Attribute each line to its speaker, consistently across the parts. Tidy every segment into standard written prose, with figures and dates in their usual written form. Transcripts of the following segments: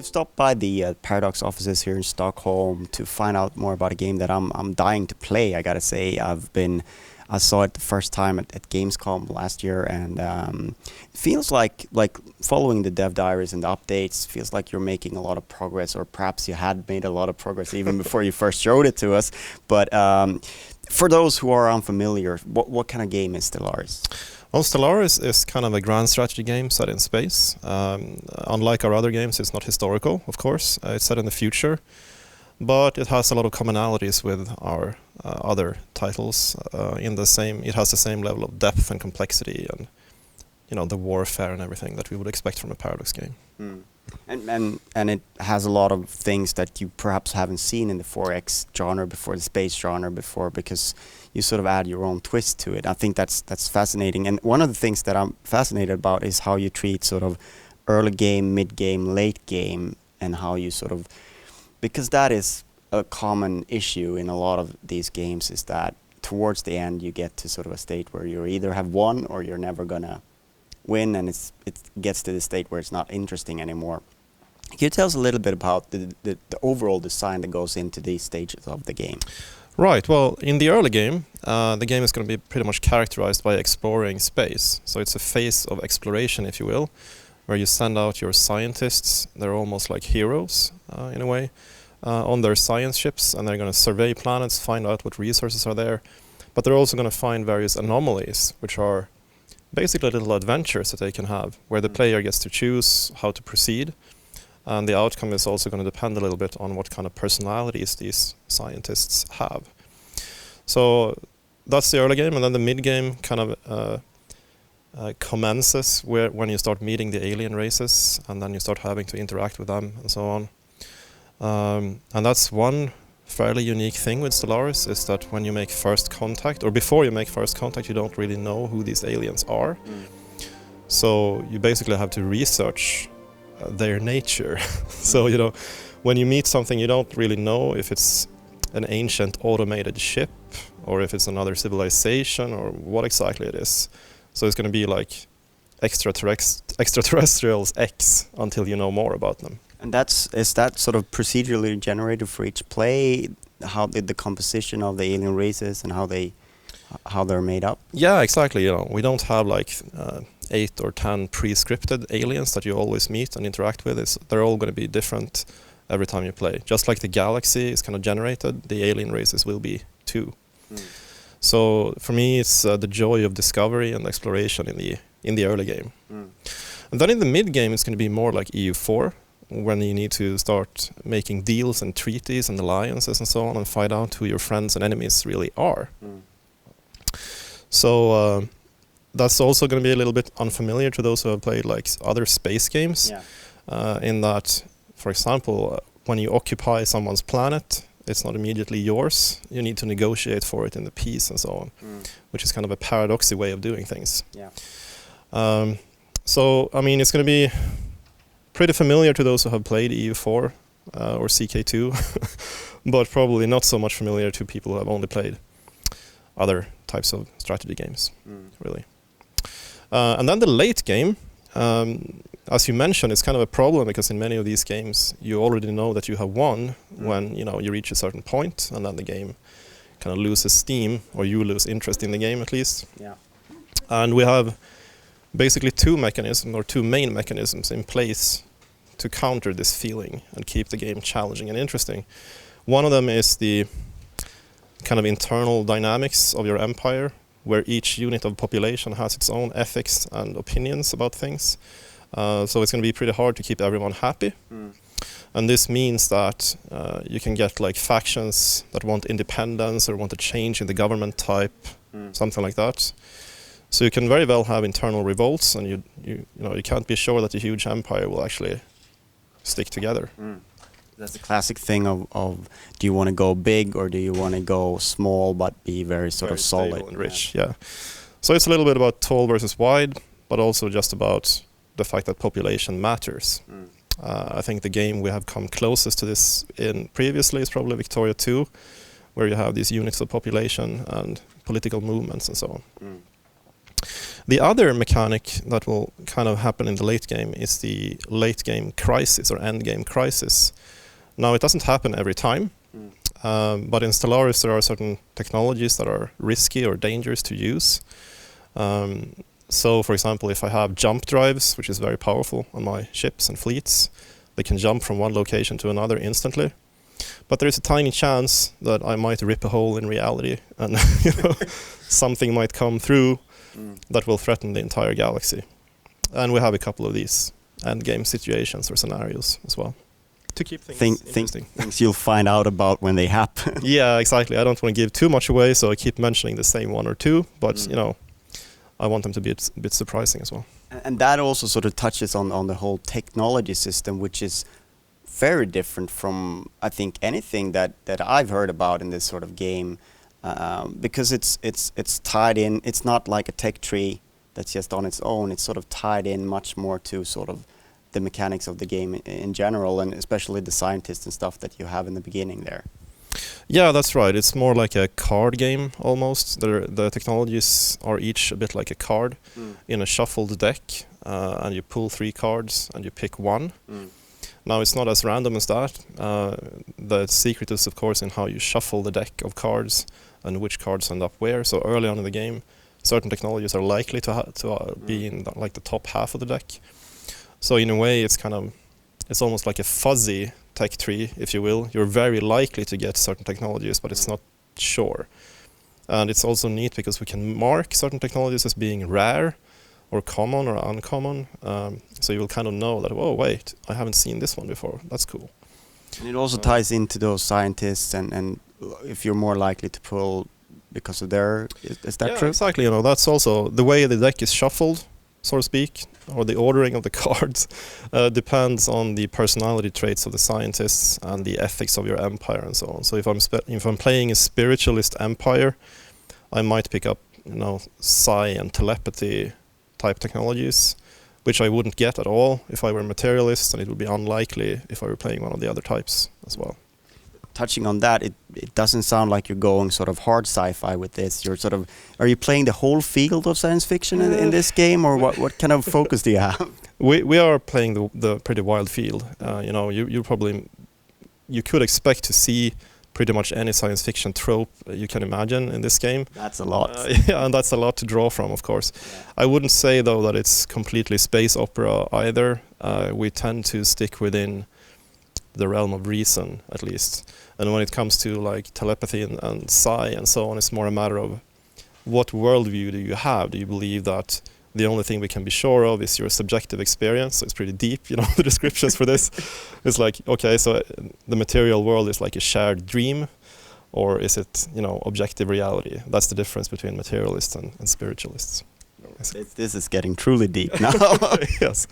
Speaker 1: Stopped by the Paradox offices here in Stockholm to find out more about a game that I'm dying to play. I gotta say, I saw it the first time at Gamescom last year, and it feels like following the dev diaries and the updates. Feels like you're making a lot of progress, or perhaps you had made a lot of progress even before you first showed it to us. But for those who are unfamiliar, what kind of game is Stellaris?
Speaker 2: Well, Stellaris is kind of a grand strategy game set in space. Unlike our other games, it's not historical, of course. It's set in the future, but it has a lot of commonalities with our other titles. It has the same level of depth and complexity, and the warfare and everything that we would expect from a Paradox game.
Speaker 1: Mm. And it has a lot of things that you perhaps haven't seen in the 4X genre before, the space genre before, because you sort of add your own twist to it. I think that's fascinating. And one of the things that I'm fascinated about is how you treat sort of early game, mid game, late game, and how you sort of, because that is a common issue in a lot of these games, is that towards the end you get to sort of a state where you either have won or you're never gonna win, and it gets to the state where it's not interesting anymore. Can you tell us a little bit about the overall design that goes into these stages of the game?
Speaker 2: Right, well, in the early game, the game is going to be pretty much characterized by exploring space. So it's a phase of exploration, if you will, where you send out your scientists. They're almost like heroes, in a way, on their science ships, and they're going to survey planets, find out what resources are there. But they're also going to find various anomalies, which are basically little adventures that they can have, where the player gets to choose how to proceed. And the outcome is also going to depend a little bit on what kind of personalities these scientists have. So that's the early game, and then the mid game kind of commences when you start meeting the alien races, and then you start having to interact with them and so on. And that's one fairly unique thing with Stellaris, is that when you make first contact, or before you make first contact, you don't really know who these aliens are. So you basically have to research their nature. So, when you meet something, you don't really know if it's an ancient automated ship or if it's another civilization or what exactly it is. So it's going to be like extraterrestrials X until you know more about them.
Speaker 1: And is that sort of procedurally generated for each play? How the composition of the alien races and how they're made up?
Speaker 2: Yeah, exactly. We don't have like 8 or 10 pre-scripted aliens that you always meet and interact with. They're all going to be different every time you play. Just like the galaxy is kind of generated, the alien races will be too. So for me, it's the joy of discovery and exploration in the early game. And then in the mid game, it's going to be more like EU4, when you need to start making deals and treaties and alliances and so on, and find out who your friends and enemies really are. So that's also going to be a little bit unfamiliar to those who have played like other space games. In that, for example, when you occupy someone's planet, it's not immediately yours. You need to negotiate for it in the peace and so on, which is kind of a paradoxy way of doing things. So, I mean, it's going to be pretty familiar to those who have played EU4 or CK2, but probably not so much familiar to people who have only played other types of strategy games, really. And then the late game, as you mentioned, it's kind of a problem, because in many of these games you already know that you have won when you reach a certain point, and then the game kind of loses steam, or you lose interest in the game at least. And we have basically two main mechanisms in place to counter this feeling and keep the game challenging and interesting. One of them is the kind of internal dynamics of your empire, where each unit of population has its own ethics and opinions about things. So it's going to be pretty hard to keep everyone happy. And this means that you can get like factions that want independence or want a change in the government type, something like that. So you can very well have internal revolts, and you can't be sure that the huge empire will actually stick together.
Speaker 1: That's the classic thing of do you want to go big or do you want to go small but be very sort of solid
Speaker 2: stable and rich? Yeah. So it's a little bit about tall versus wide, but also just about the fact that population matters. I think the game we have come closest to this in previously is probably Victoria 2, where you have these units of population and political movements and so on. The other mechanic that will kind of happen in the late game is the late game crisis or end game crisis. Now, it doesn't happen every time, but in Stellaris there are certain technologies that are risky or dangerous to use. So, for example, if I have jump drives, which is very powerful on my ships and fleets, they can jump from one location to another instantly. But there is a tiny chance that I might rip a hole in reality and something might come through that will threaten the entire galaxy. And we have a couple of these end-game situations or scenarios as well, to keep things interesting.
Speaker 1: Things you'll find out about when they happen.
Speaker 2: Yeah, exactly. I don't want to give too much away, so I keep mentioning the same one or two, but I want them to be a bit surprising as well.
Speaker 1: And that also sort of touches on the whole technology system, which is very different from, I think, anything that I've heard about in this sort of game, because it's tied in. It's not like a tech tree that's just on its own. It's sort of tied in much more to sort of the mechanics of the game in general, and especially the scientists and stuff that you have in the beginning there.
Speaker 2: Yeah, that's right. It's more like a card game almost. The technologies are each a bit like a card in a shuffled deck, and you pull 3 cards and you pick one. Now, it's not as random as that. The secret is, of course, in how you shuffle the deck of cards and which cards end up where. So early on in the game, certain technologies are likely to be in like the top half of the deck. So in a way, it's almost like a fuzzy tech tree, if you will. You're very likely to get certain technologies, but it's not sure. And it's also neat because we can mark certain technologies as being rare or common or uncommon. So you will kind of know that, oh, wait, I haven't seen this one before. That's cool.
Speaker 1: And it also ties into those scientists and if you're more likely to pull because of their... Is that true?
Speaker 2: Exactly. That's also the way the deck is shuffled, so to speak, or the ordering of the cards depends on the personality traits of the scientists and the ethics of your empire and so on. So if I'm playing a spiritualist empire, I might pick up psi and telepathy type technologies, which I wouldn't get at all if I were a materialist, and it would be unlikely if I were playing one of the other types as well.
Speaker 1: Touching on that, it doesn't sound like you're going sort of hard sci-fi with this. Are you playing the whole field of science fiction in this game, or what kind of focus do you have?
Speaker 2: We are playing the pretty wild field. You could expect to see pretty much any science fiction trope you can imagine in this game.
Speaker 1: That's a lot.
Speaker 2: Yeah, and that's a lot to draw from, of course. Yeah. I wouldn't say, though, that it's completely space opera either. We tend to stick within the realm of reason, at least. And when it comes to like telepathy and psi and so on, it's more a matter of what worldview do you have? Do you believe that the only thing we can be sure of is your subjective experience? So it's pretty deep, the descriptions for this. It's like, okay, so the material world is like a shared dream, or is it, objective reality? That's the difference between materialists and spiritualists.
Speaker 1: This is getting truly deep now.
Speaker 2: Yes.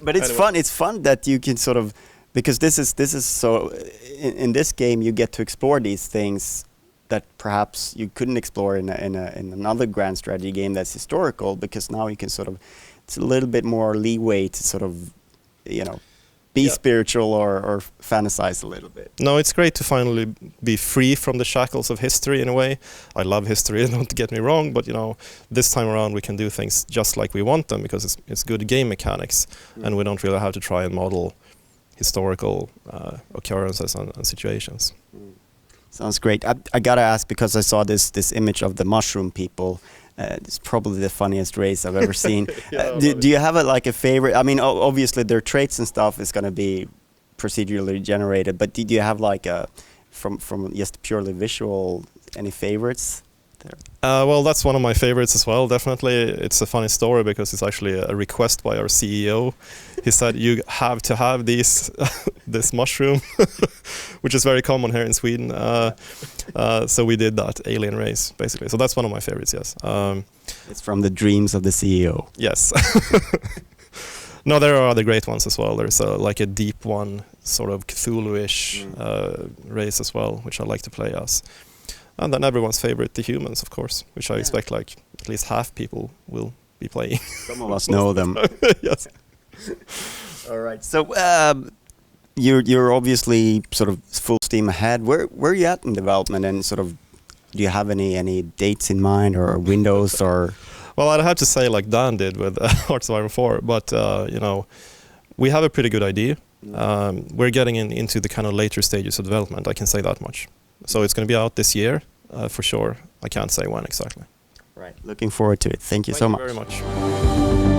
Speaker 1: But it's fun. It's fun that you can sort of, because this is so, in this game you get to explore these things that perhaps you couldn't explore in another grand strategy game that's historical, because now you can sort of, it's a little bit more leeway to sort of, be spiritual or fantasize a little bit.
Speaker 2: No, it's great to finally be free from the shackles of history in a way. I love history, don't get me wrong, but this time around we can do things just like we want them, because it's good game mechanics, and we don't really have to try and model historical occurrences and situations.
Speaker 1: Sounds great. I gotta ask, because I saw this image of the mushroom people. It's probably the funniest race I've ever seen. Do you have a favorite? I mean, obviously their traits and stuff is gonna be procedurally generated, but do you have from just purely visual any favorites? there?
Speaker 2: Well, that's one of my favorites as well, definitely. It's a funny story because it's actually a request by our CEO. He said, you have to have these, this mushroom, which is very common here in Sweden. So we did that, alien race, basically. So that's one of my favorites, yes.
Speaker 1: It's from the dreams of the CEO.
Speaker 2: Yes. No, there are other great ones as well. There's like a deep one, sort of Cthulhu-ish race as well, which I like to play as. And then everyone's favorite, the humans, of course, which I expect like at least half people will be playing.
Speaker 1: Some of us know them.
Speaker 2: Yes.
Speaker 1: All right. So you're obviously sort of full steam ahead. Where are you at in development, and sort of do you have any dates in mind or windows or?
Speaker 2: Well, I'd have to say like Dan did with Hearts of Iron 4, but you know, we have a pretty good idea. We're getting into the kind of later stages of development, I can say that much. So it's going to be out this year, for sure. I can't say when exactly.
Speaker 1: Right. Looking forward to it. Thank you so much.
Speaker 2: Thank you very much.